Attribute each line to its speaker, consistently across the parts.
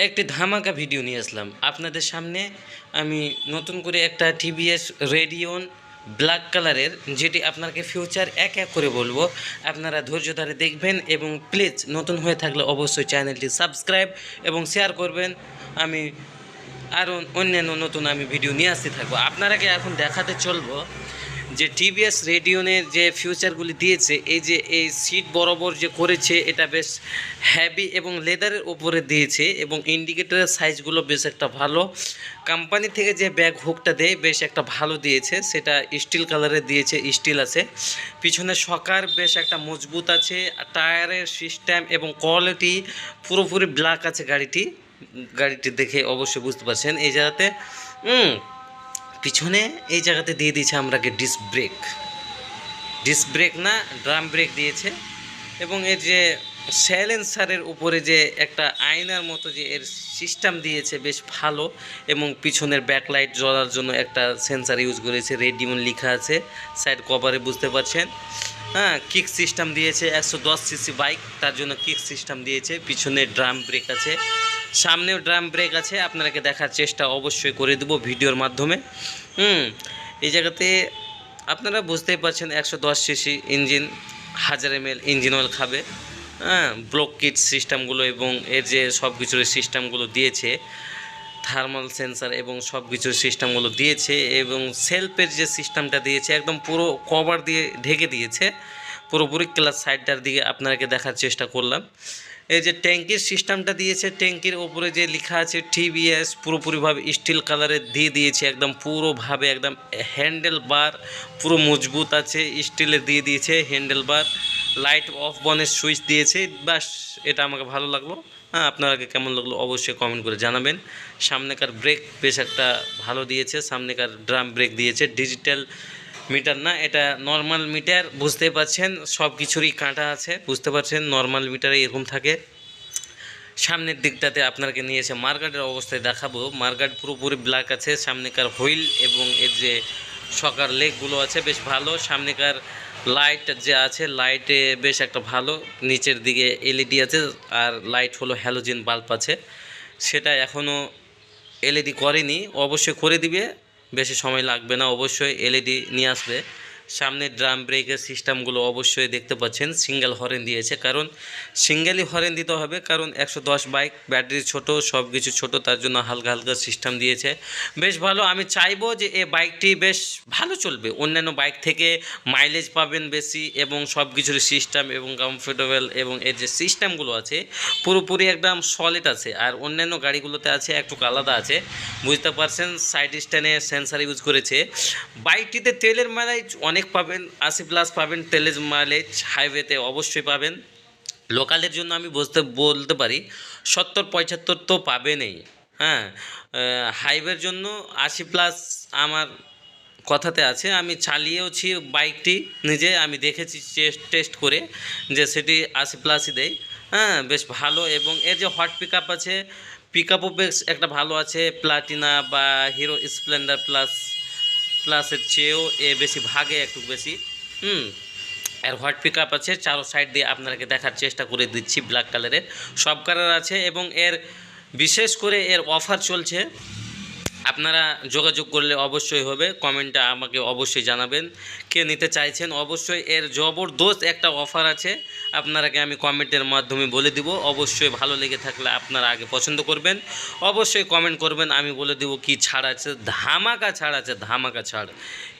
Speaker 1: একটি ধামাকা ভিডিও নিয়ে আসলাম আপনাদের সামনে। আমি নতুন করে একটা টিভিএস রেডিয়ন ব্ল্যাক কালারের, যেটি আপনাকে ফিউচার এক এক করে বলবো। আপনারা ধৈর্য ধরে দেখবেন এবং প্লিজ নতুন হয়ে থাকলে অবশ্যই চ্যানেলটি সাবস্ক্রাইব এবং শেয়ার করবেন। আমি আরও অন্যান্য নতুন ভিডিও নিয়ে আসতে থাকবো। আপনারাকে এখন দেখাতে চলবো যে টিভিএস রেডিয়নের যে ফিউচারগুলি দিয়েছে, এই যে এই সিট বরাবর যে করেছে, এটা বেশ হ্যাভি এবং লেদারের উপরে দিয়েছে এবং ইন্ডিকেটরের সাইজগুলো বেশ একটা ভালো। কোম্পানি থেকে যে ব্যাক হুকটা দেয় বেশ একটা ভালো দিয়েছে, সেটা স্টিল কালারের দিয়েছে, স্টিল আছে। পিছনে শকার বেশ একটা মজবুত আছে, টায়ারের সিস্টেম এবং কোয়ালিটি পুরোপুরি ব্ল্যাক আছে। গাড়িটি দেখে অবশ্যই বুঝতে পারছেন। এই জায়গাতে পিছনে এই জায়গাতে দিয়ে দিয়েছে আমরাকে ডিস্ক ব্রেক না ড্রাম ব্রেক দিয়েছে। এবং এর যে সাইলেন্সারের উপরে যে একটা আয়নার মতো যে এর সিস্টেম দিয়েছে বেশ ভালো। এবং পিছনের ব্যাকলাইট জ্বলার জন্য একটা সেন্সার ইউজ করেছে, রেডিয়ন লেখা আছে সাইড কভারে, বুঝতে পারছেন। হ্যাঁ, কিক সিস্টেম দিয়েছে, 110 সিসি বাইক, তার জন্য কিক সিস্টেম দিয়েছে। পিছনে ড্রাম ব্রেক আছে, সামনেও ড্রাম ব্রেক আছে। আপনাকে দেখার চেষ্টা অবশ্যই করে দেবো ভিডিওর মাধ্যমে। এই জায়গাতে আপনারা বুঝতেই পারছেন 110 CC engine, 1000 ml engine oil খাবে। হ্যাঁ, ব্লক কিট সিস্টেমগুলো এবং এর যে সব কিছুর সিস্টেমগুলো দিয়েছে, থার্মাল সেন্সার এবং সব কিছুর সিস্টেমগুলো দিয়েছে। এবং সেলফের যে সিস্টেমটা দিয়েছে একদম পুরো কভার দিয়ে ঢেকে দিয়েছে পুরোপুরি। ক্লাস সাইডটার দিকে আপনাকে দেখার চেষ্টা করলাম। এই যে ট্যাঙ্কির সিস্টেমটা দিয়েছে, ট্যাঙ্কির ওপরে যে লেখা আছে টিভিএস, পুরোপুরিভাবে স্টিল কালারের দিয়ে দিয়েছে, একদম পুরোভাবে একদম হ্যান্ডেল বার পুরো মজবুত আছে, স্টিলের দিয়ে দিয়েছে হ্যান্ডেল বার। লাইট অফ বনের সুইচ দিয়েছে, বাস এটা আমাকে ভালো লাগলো। হ্যাঁ, আপনাকে কেমন লাগলো অবশ্যই কমেন্ট করে জানাবেন। সামনেকার ব্রেক বেশ একটা ভালো দিয়েছে, সামনেকার ড্রাম ব্রেক দিয়েছে। ডিজিটাল মিটার না, এটা নর্মাল মিটার, বুঝতে পারছেন। সব কিছুরই কাঁটা আছে, বুঝতে পারছেন। নর্মাল মিটারে এরকম থাকে। সামনের দিকটাতে আপনাকে নিয়ে এসে মার্কেটের অবস্থায় দেখাবো। মার্কেট পুরোপুরি ব্ল্যাক আছে। সামনেকার হুইল এবং এর যে সকার লেগগুলো আছে বেশ ভালো। সামনেকার লাইট যে আছে, লাইটে বেশ একটা ভালো। নিচের দিকে এলইডি আছে, আর লাইট হলো হ্যালোজেন বাল্ব আছে। সেটা এখনও এলইডি করেনি, অবশ্যই করে দিবে, বেশি সময় লাগবে না। অবশ্যই এলইডি নিয়ে আসবে। সামনে ড্রাম ব্রেকের সিস্টেমগুলো অবশ্যই দেখতে পাচ্ছেন, সিঙ্গেল হরেন দিয়েছে, কারণ সিঙ্গেলই হরেন দিতে হবে, কারণ 110 বাইক, ব্যাটারি ছোট, সব কিছু ছোটো, তার জন্য হালকা হালকা সিস্টেম দিয়েছে, বেশ ভালো। আমি চাইবো যে এই বাইকটি বেশ ভালো চলবে, অন্যান্য বাইক থেকে মাইলেজ পাবেন বেশি এবং সব কিছুর সিস্টেম এবং কমফোর্টেবল এবং এর যে সিস্টেমগুলো আছে পুরোপুরি একদম সলিড আছে। আর অন্যান্য গাড়িগুলোতে আছে একটু আলাদা আছে, বুঝতে পারছেন। সাইড স্ট্যান্ডে সেন্সার ইউজ করেছে। বাইকটিতে তেলের মাইলেজ অনেক পাবেন, 80+ পাবেন তেলের মাইলেজ, হাইওয়েতে অবশ্যই পাবেন। লোকালের জন্য আমি বলতে পারি 70-75 তো পাবেনই। হ্যাঁ, হাইওয়ের জন্য 80+ আমার কথাতে আছে। আমি চালিয়েওছি বাইকটি নিজে, আমি দেখেছি টেস্ট করে যে সেটি 80+ই দেয়। হ্যাঁ, বেশ ভালো। এবং এর যে হট পিক আপ আছে, পিক আপও বেশ একটা ভালো আছে। প্লাটিনা বা হিরো স্প্লেন্ডার প্লাসের চেয়েও এ বেশি ভাগে, একটু বেশি। এর হট পিক আপ আছে, চারো সাইড দিয়ে আপনাকে দেখার চেষ্টা করে দিচ্ছি। ব্ল্যাক কালারের সব কালার আছে এবং এর বিশেষ করে এর অফার চলছে। আপনারা যোগাযোগ করলে অবশ্যই হবে। কমেন্টে আমাকে অবশ্যই জানাবেন কে নিতে চাইছেন। অবশ্যই এর জবরদস্ত একটা অফার আছে, আপনারাকে আমি কমেন্টের মাধ্যমে বলে দিব। অবশ্যই ভালো লেগে থাকলে আপনারা আগে পছন্দ করবেন, অবশ্যই কমেন্ট করবেন, আমি বলে দেব কি ছাড় আছে। ধামাকা ছাড় আছে, ধামাকা ছাড়।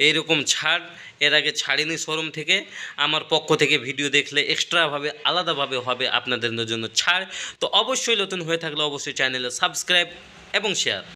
Speaker 1: এইরকম ছাড় এর আগে ছাড়িনি শোরুম থেকে। আমার পক্ষ থেকে ভিডিও দেখলে এক্সট্রাভাবে আলাদাভাবে হবে আপনাদের জন্য ছাড়। তো অবশ্যই নতুন হয়ে থাকলে অবশ্যই চ্যানেলে সাবস্ক্রাইব এবং শেয়ার।